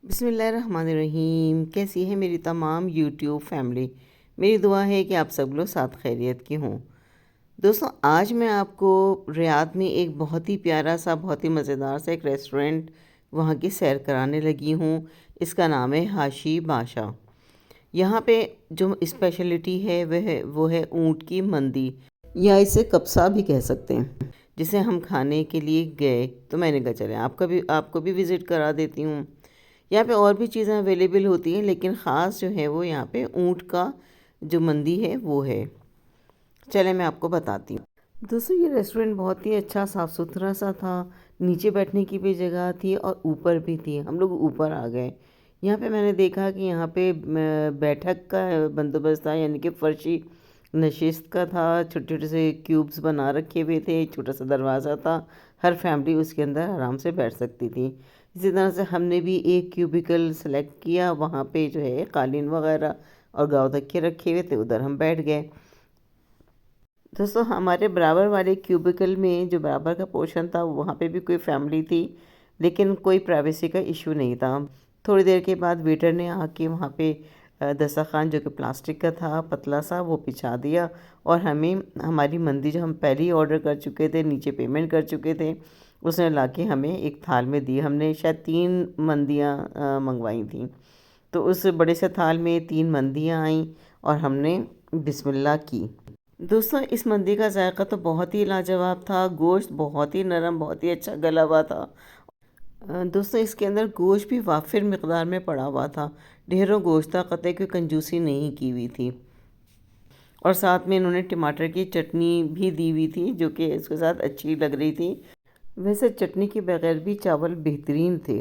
बिस्मिल्लाहिर्रहमानिर्रहीम। कैसी है मेरी तमाम यूट्यूब फैमिली। मेरी दुआ है कि आप सब लोग साथ खैरियत के हों। दोस्तों, आज मैं आपको रियाद में एक बहुत ही प्यारा सा, बहुत ही मज़ेदार सा एक रेस्टोरेंट वहाँ की सैर कराने लगी हूँ। इसका नाम है हाशी बादशाह। यहाँ पे जो स्पेशलिटी है वो है ऊँट की मंदी, या इसे कब्सा भी कह सकते हैं। जिसे हम खाने के लिए गए तो मैंने कहा चले आपको भी विज़िट करा देती हूँ। यहाँ पे और भी चीज़ें अवेलेबल होती हैं, लेकिन ख़ास जो है वो यहाँ पे ऊँट का जो मंदी है वो है। चले मैं आपको बताती हूँ। दोस्तों, ये रेस्टोरेंट बहुत ही अच्छा साफ़ सुथरा सा था। नीचे बैठने की भी जगह थी और ऊपर भी थी। हम लोग ऊपर आ गए। यहाँ पे मैंने देखा कि यहाँ पे बैठक का बंदोबस्त था, यानी कि फ़र्शी नशिस्त का था। छोटे छोटे से क्यूब्स बना रखे हुए थे, एक छोटा सा दरवाज़ा था। हर फैमिली उसके अंदर आराम से बैठ सकती थी। इसी तरह से हमने भी एक क्यूबिकल सेलेक्ट किया। वहाँ पे जो है कालीन वगैरह और गाँव तकिए रखे हुए थे, उधर हम बैठ गए। दोस्तों, हमारे बराबर वाले क्यूबिकल में जो बराबर का पोर्शन था वहाँ पे भी कोई फैमिली थी, लेकिन कोई प्राइवेसी का इशू नहीं था। थोड़ी देर के बाद वेटर ने आके वहाँ पे दस्तरखान जो कि प्लास्टिक का था, पतला सा, वो बिछा दिया और हमें हमारी मंदी जो हम पहले ही ऑर्डर कर चुके थे, नीचे पेमेंट कर चुके थे, उसने लाके हमें एक थाल में दी। हमने शायद 3 मंदियाँ मंगवाई थी। तो उस बड़े से थाल में 3 मंदियाँ आईं और हमने बिस्मिल्लाह की। दोस्तों, इस मंदी का जायका तो बहुत ही लाजवाब था। गोश्त बहुत ही नरम, बहुत ही अच्छा गला हुआ था। दोस्तों, इसके अंदर गोश्त भी वाफिर मिकदार में पड़ा हुआ था। ढेरों गोश्त था, कतई कोई कंजूसी नहीं की हुई थी। और साथ में इन्होंने टमाटर की चटनी भी दी हुई थी, जो कि इसके साथ अच्छी लग रही थी। वैसे चटनी के बगैर भी चावल बेहतरीन थे।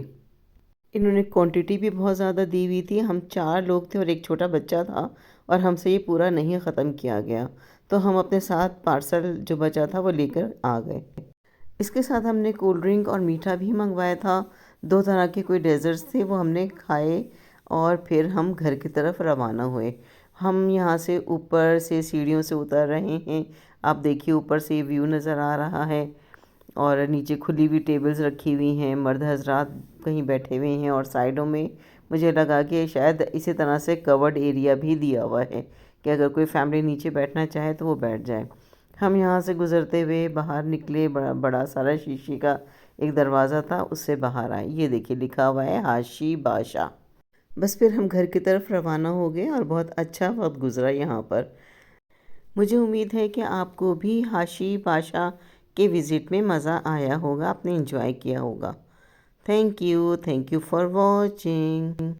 इन्होंने क्वांटिटी भी बहुत ज़्यादा दी हुई थी। हम 4 लोग थे और एक छोटा बच्चा था, और हमसे ये पूरा नहीं ख़त्म किया गया। तो हम अपने साथ पार्सल जो बचा था वो लेकर आ गए। इसके साथ हमने कोल्ड ड्रिंक और मीठा भी मंगवाया था। 2 तरह के कोई डेज़र्ट्स थे, वो हमने खाए और फिर हम घर की तरफ रवाना हुए। हम यहाँ से ऊपर से सीढ़ियों से उतर रहे हैं। आप देखिए, ऊपर से व्यू नज़र आ रहा है और नीचे खुली हुई टेबल्स रखी हुई हैं। मर्द हजरात कहीं बैठे हुए हैं और साइडों में मुझे लगा कि शायद इसी तरह से कवर्ड एरिया भी दिया हुआ है कि अगर कोई फैमिली नीचे बैठना चाहे तो वो बैठ जाए। हम यहाँ से गुज़रते हुए बाहर निकले। बड़ा बड़ा सारा शीशे का एक दरवाज़ा था, उससे बाहर आए। ये देखिए, लिखा हुआ है हाशी बादशाह। बस फिर हम घर की तरफ रवाना हो गए और बहुत अच्छा वक्त गुज़रा यहाँ पर। मुझे उम्मीद है कि आपको भी हाशी बादशाह के विज़िट में मज़ा आया होगा, आपने एंजॉय किया होगा। Thank you for watching.